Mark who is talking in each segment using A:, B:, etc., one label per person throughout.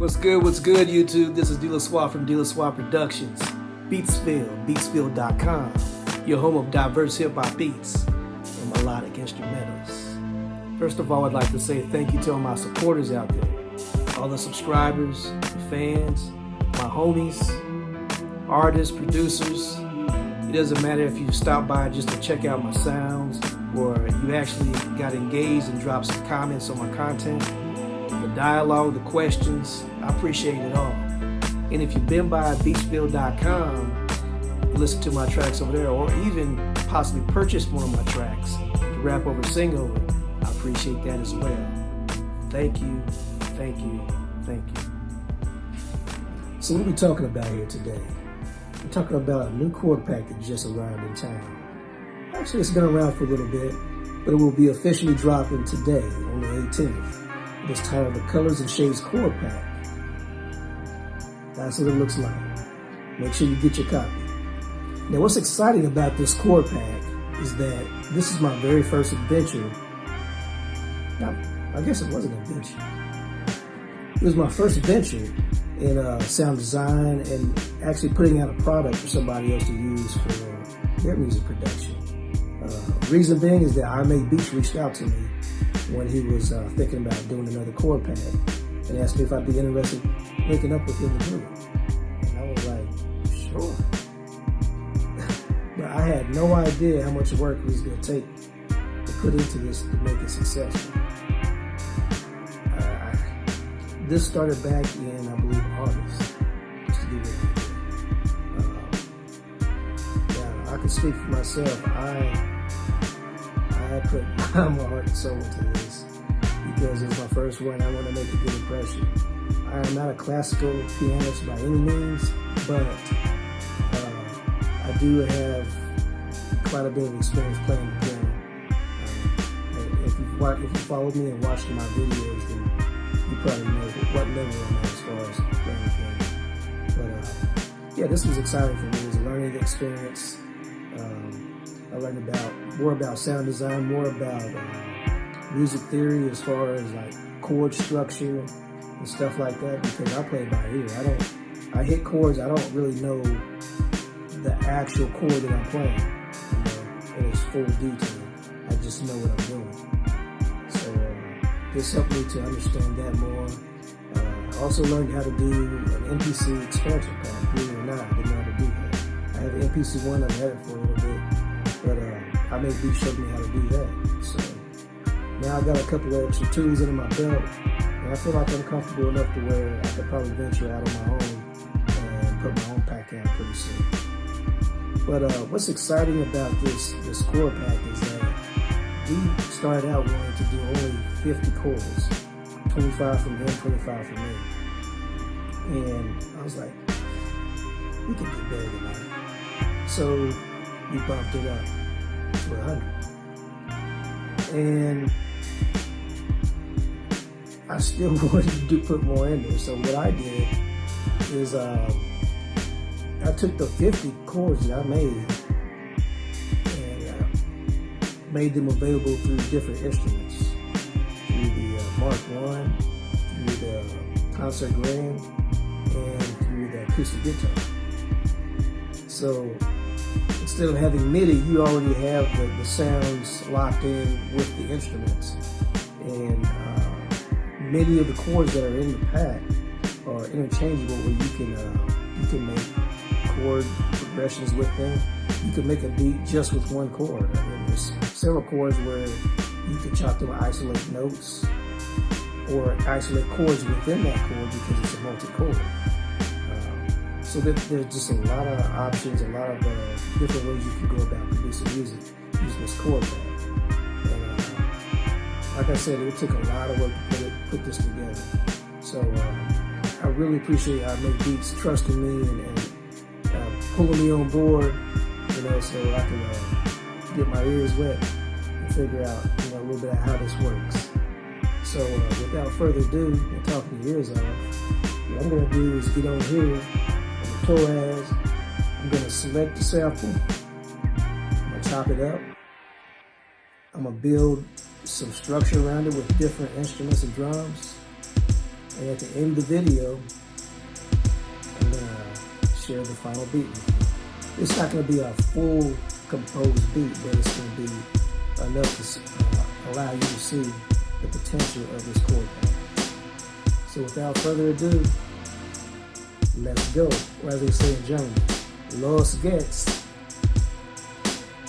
A: What's good, YouTube? This is Deleswa from Deleswa Productions. Beatsville, beatsville.com, your home of diverse hip-hop beats and melodic instrumentals. First of all, I'd like to say thank you to all my supporters out there, all the subscribers, the fans, my homies, artists, producers. It doesn't matter if you stopped by just to check out my sounds or you actually got engaged and dropped some comments on my content. The dialogue, the questions, I appreciate it all. And if you've been by beatsville.com, listen to my tracks over there, or even possibly purchase one of my tracks to rap over, sing over, I appreciate that as well. Thank you, thank you, thank you. So what are we talking about here today? We're talking about a new chord pack that just arrived in town. Actually, it's been around for a little bit, but it will be officially dropping today on the 18th. It's titled the Colors Shades Chord Pack. That's what it looks like. Make sure you get your copy. Now, what's exciting about this chord pack is that this is my very first adventure. Now, I guess it was an adventure. It was my first adventure in sound design and actually putting out a product for somebody else to use for their music production. Reason being is that I Make Beats reached out to me when he was thinking about doing another chord pack and asked me if I'd be interested in linking up with him to do it. And I was like, sure. But I had no idea how much work it was going to take to put into this to make it successful. This started back in, I believe, August, just to give you an idea. Now, I can speak for myself. I put my heart and soul into this because it's my first one. I want to make a good impression. I am not a classical pianist by any means, but I do have quite a bit of experience playing the piano. If you followed me and watched my videos, then you probably know what level I'm at as far as playing the piano. But yeah, this was exciting for me. It was a learning experience. I learned more about sound design, more about music theory as far as like chord structure and stuff like that, because I play by ear. I hit chords, I don't really know the actual chord that I'm playing, in its full detail. I just know what I'm doing. So this helped me to understand that more. I also learned how to do an MPC expansion pack. Believe it or not, I didn't know how to do that. I have an MPC one, I've had it for a little bit. But I Make Beats showed me how to do that. So now I got a couple of extra tools under my belt, and I feel like I'm comfortable enough to where I could probably venture out on my own and put my own pack out pretty soon. But what's exciting about this chord pack is that we started out wanting to do only 50 chords, 25 from him, 25 from me. And I was like, we can do better than that. So we bumped it up to 100. And I still wanted to put more in there. So what I did is I took the 50 chords that I made and made them available through different instruments. Through the Mark I, through the Concert Grand, and through the Acoustic Guitar. So instead of having MIDI, you already have the sounds locked in with the instruments. And many of the chords that are in the pack are interchangeable, where you can make chord progressions with them. You can make a beat just with one chord. I mean, there's several chords where you can chop them and isolate notes or isolate chords within that chord because it's a multi-chord. So there's just a lot of options, a lot of different ways you can go about producing music using this chord pack. And like I said, it took a lot of work to put this together. So I really appreciate I Make Beats trusting me and pulling me on board, so I can get my ears wet and figure out, a little bit of how this works. So without further ado, and talking your ears off, what I'm gonna do is get on here. Toraiz. I'm going to select the sample. I'm going to chop it up. I'm going to build some structure around it with different instruments and drums. And at the end of the video, I'm gonna share the final beat with you. It's not gonna be a full composed beat, but it's gonna be enough to allow you to see the potential of this chord pack. So without further ado, let's go. Or as they say in German, los geht's.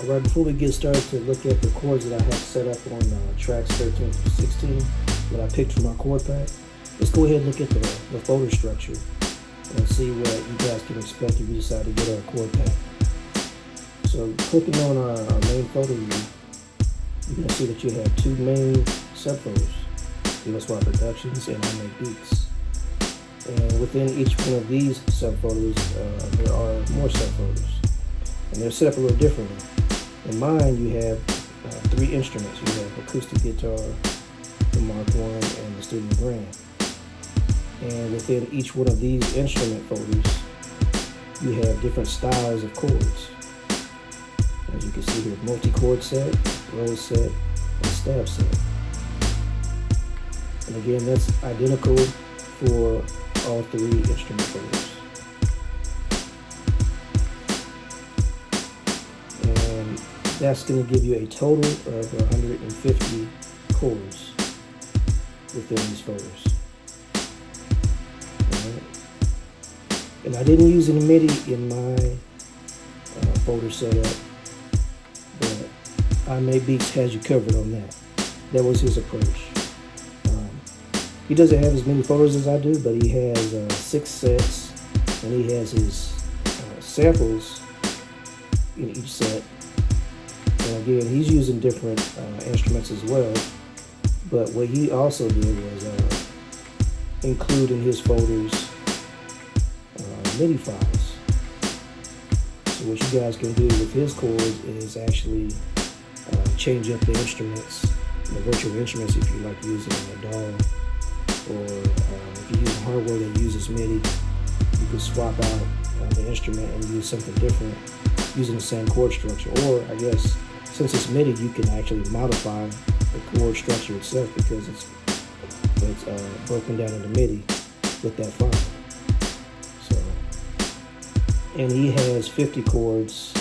A: Alright, before we get started to look at the chords that I have set up on tracks 13 through 16 that I picked for my chord pack, let's go ahead and look at the folder structure and see what you guys can expect if you decide to get our chord pack. So clicking on our main folder view, you're going to see that you have two main subfolders, Deleswa Productions and I Make Beats. And within each one of these subfolders, there are more subfolders. And they're set up a little differently. In mine, you have three instruments. You have Acoustic Guitar, the Mark I, and the Studio Grand. And within each one of these instrument folders, you have different styles of chords. As you can see here, multi-chord set, roll set, and stab set. And again, that's identical for all three instrument folders. And that's going to give you a total of 150 chords within these folders. Alright. And I didn't use any MIDI in my folder setup, but I Make Beats has you covered on that. That was his approach. He doesn't have as many folders as I do, but he has 6 sets, and he has his samples in each set. And again, he's using different instruments as well. But what he also did was include in his folders MIDI files. So what you guys can do with his chords is actually change up the instruments, the virtual instruments, if you like using a DAW. Or if you use hardware that uses MIDI, you can swap out the instrument and use something different using the same chord structure. Or I guess since it's MIDI, you can actually modify the chord structure itself because it's broken down into MIDI with that file. So, and he has 50 chords.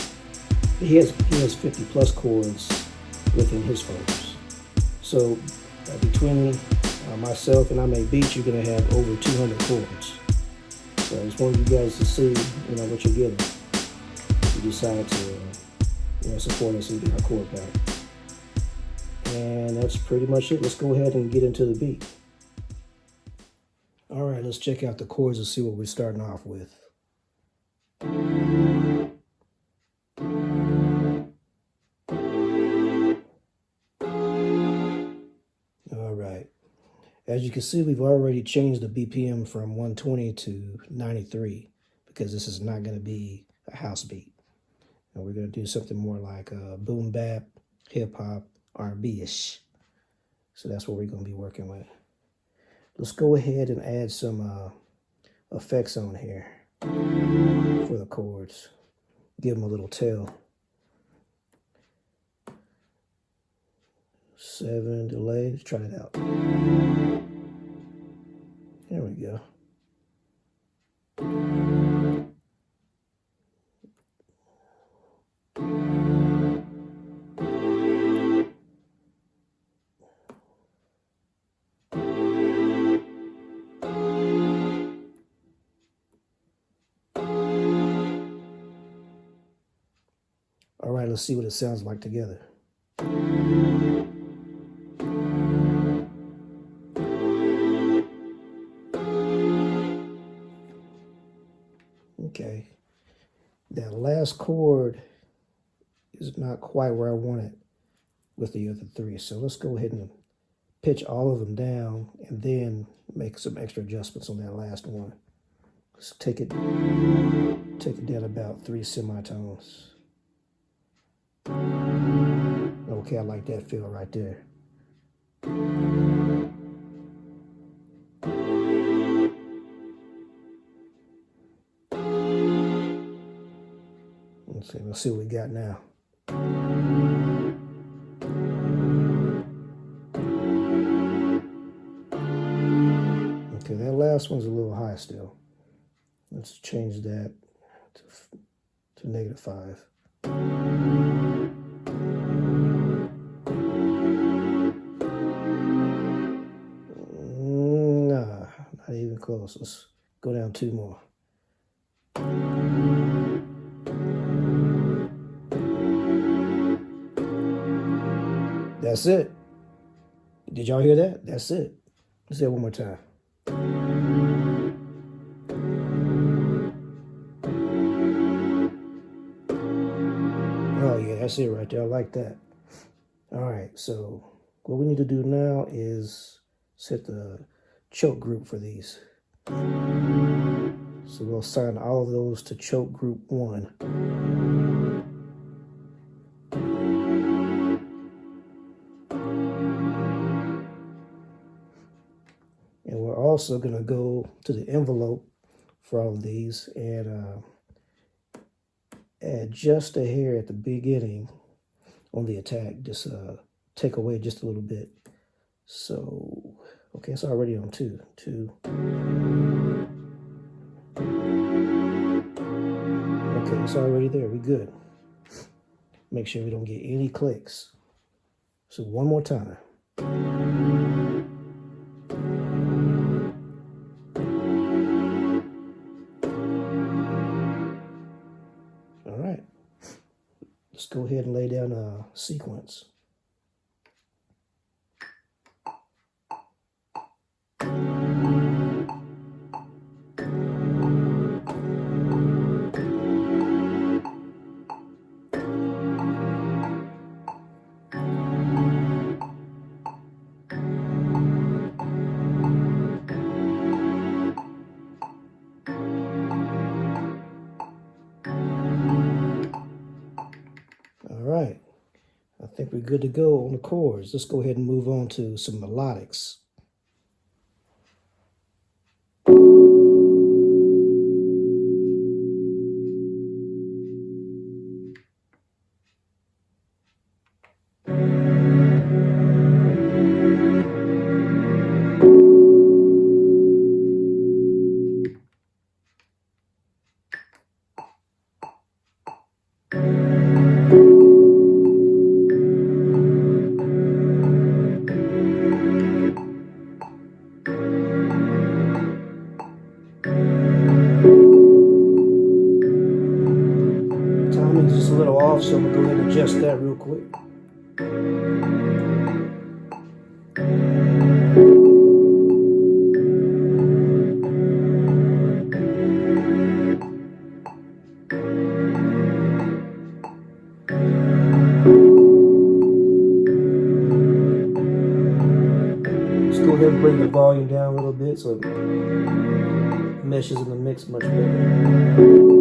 A: He has 50 plus chords within his folders. So between myself and I Make Beats, you're going to have over 200 chords. So I just wanted you guys to see, what you're getting if you decide to, support us and get our chord pack. And that's pretty much it. Let's go ahead and get into the beat. All right, let's check out the chords and see what we're starting off with. All right. As you can see, we've already changed the BPM from 120 to 93 because this is not going to be a house beat. And we're going to do something more like boom bap, hip hop, R&B-ish. So that's what we're going to be working with. Let's go ahead and add some effects on here for the chords. Give them a little tail. 7 delay. Let's try it out. There we go. All right, let's see what it sounds like together. Okay, that last chord is not quite where I want it with the other three. So let's go ahead and pitch all of them down and then make some extra adjustments on that last one. Let's take it down about 3 semitones. Okay, I like that feel right there. Let's see what we got now. Okay, last one's a little high still. Let's change that to -5. Nah, not even close. Let's go down 2 more. That's it. Did y'all hear that? That's it. Let's say it one more time. Oh yeah, that's it right there. I like that. All right, so what we need to do now is set the choke group for these. So we'll assign all of those to choke group 1. And we're also going to go to the envelope for all of these and add just a hair at the beginning on the attack. Just take away just a little bit. So, okay, it's already on 2. Okay, it's already there. We're good. Make sure we don't get any clicks. So one more time. All right. Let's go ahead and lay down a sequence. Right, I think we're good to go on the chords. Let's go ahead and move on to some melodics. Timing's just a little off, so I'm gonna go ahead and adjust that real quick. Let's go ahead and bring the volume down a little bit so it meshes in the mix much better.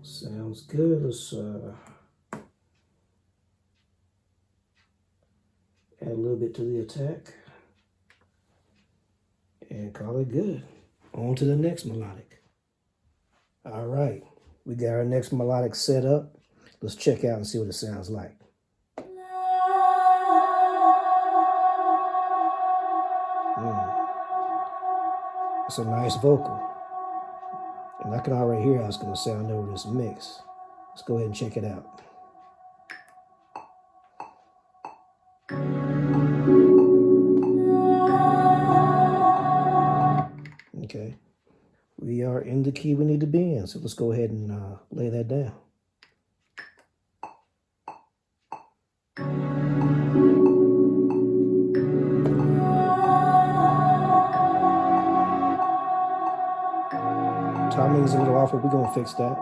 A: Sounds good. Let's add a little bit to the attack and call it good. On to the next melodic. All right, we got our next melodic set up. Let's check out and see what it sounds like. It's a nice vocal. And I can already hear how it's going to sound over this mix. Let's go ahead and check it out. Okay. We are in the key we need to be in, so let's go ahead and lay that down. Timing's a little off, but we're going to fix that.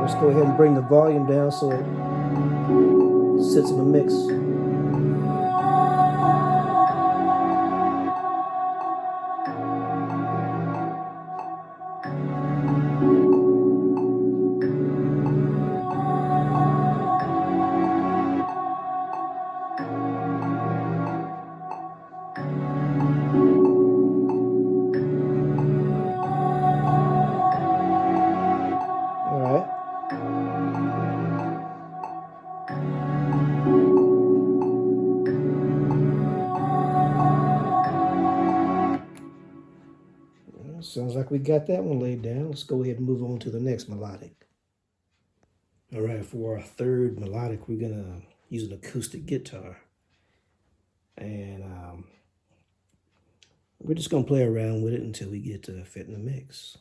A: Let's go ahead and bring the volume down so it sits in the mix. Sounds like we got that one laid down. Let's go ahead and move on to the next melodic. All right, for our third melodic, we're gonna use an acoustic guitar. And we're just gonna play around with it until we get to fit in the mix.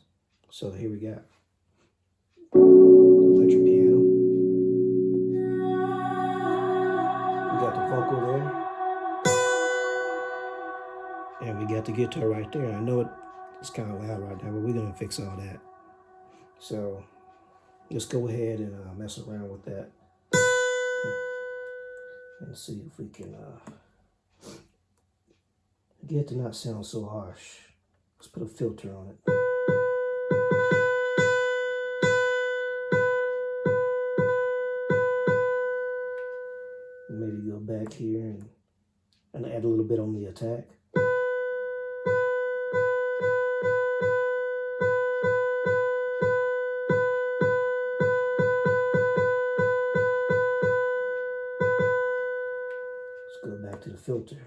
A: So here we got electric piano. We got the vocal there. And we got the guitar right there. I know it's kind of loud right now, but we're gonna fix all that. So let's go ahead and mess around with that and see if we can get it to not sound so harsh. Let's put a filter on it. Maybe go back here and add a little bit on the attack. Let's go back to the filter.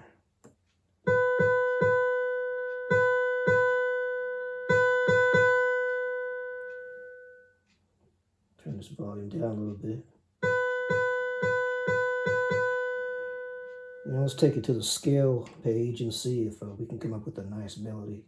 A: Turn this volume down a little bit. Now let's take it to the scale page and see if we can come up with a nice melody.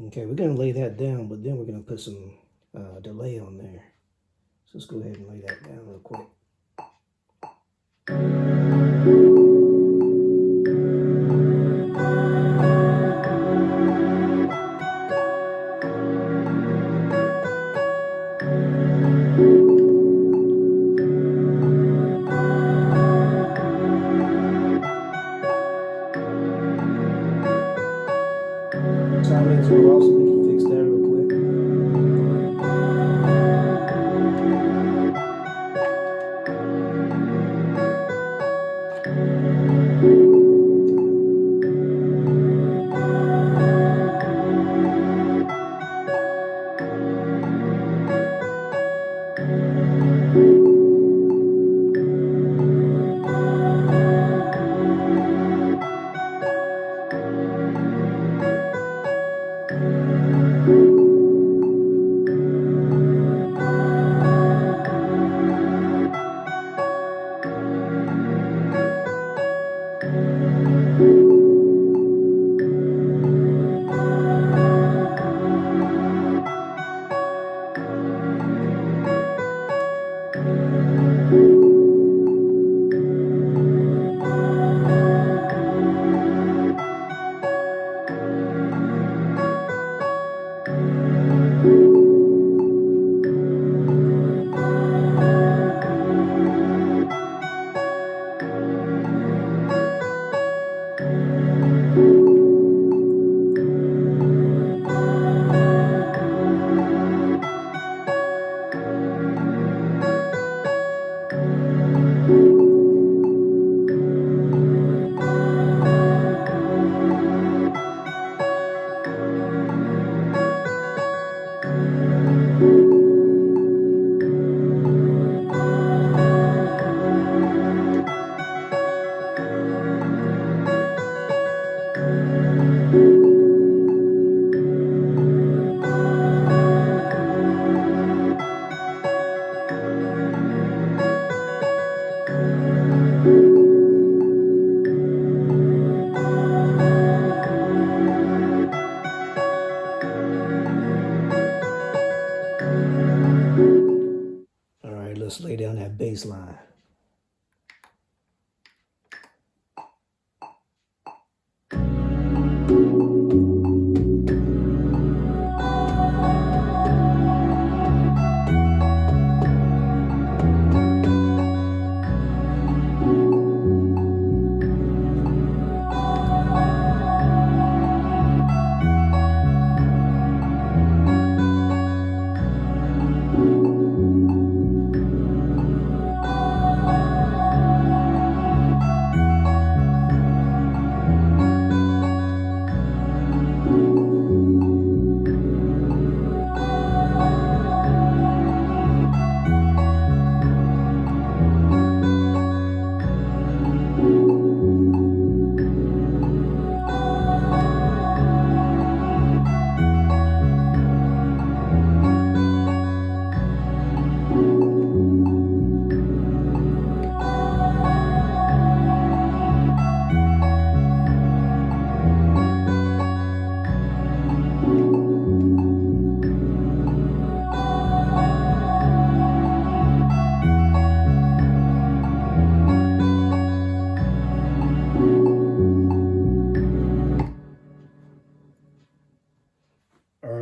A: Okay, we're going to lay that down, but then we're going to put some delay on there. So let's go ahead and lay that down real quick. Timings will also, we can fix that real quick. let's lay down that bass line.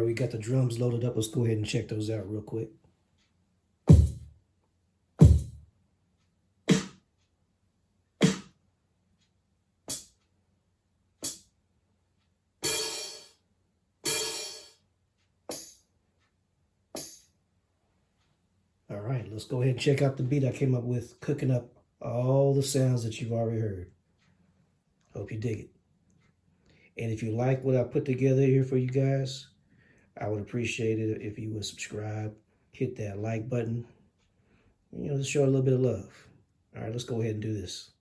A: We got the drums loaded up. Let's go ahead and check those out real quick. All right, let's go ahead and check out the beat I came up with, cooking up all the sounds that you've already heard. Hope you dig it. And if you like what I put together here for you guys, I would appreciate it if you would subscribe, hit that like button, just show a little bit of love. All right, let's go ahead and do this.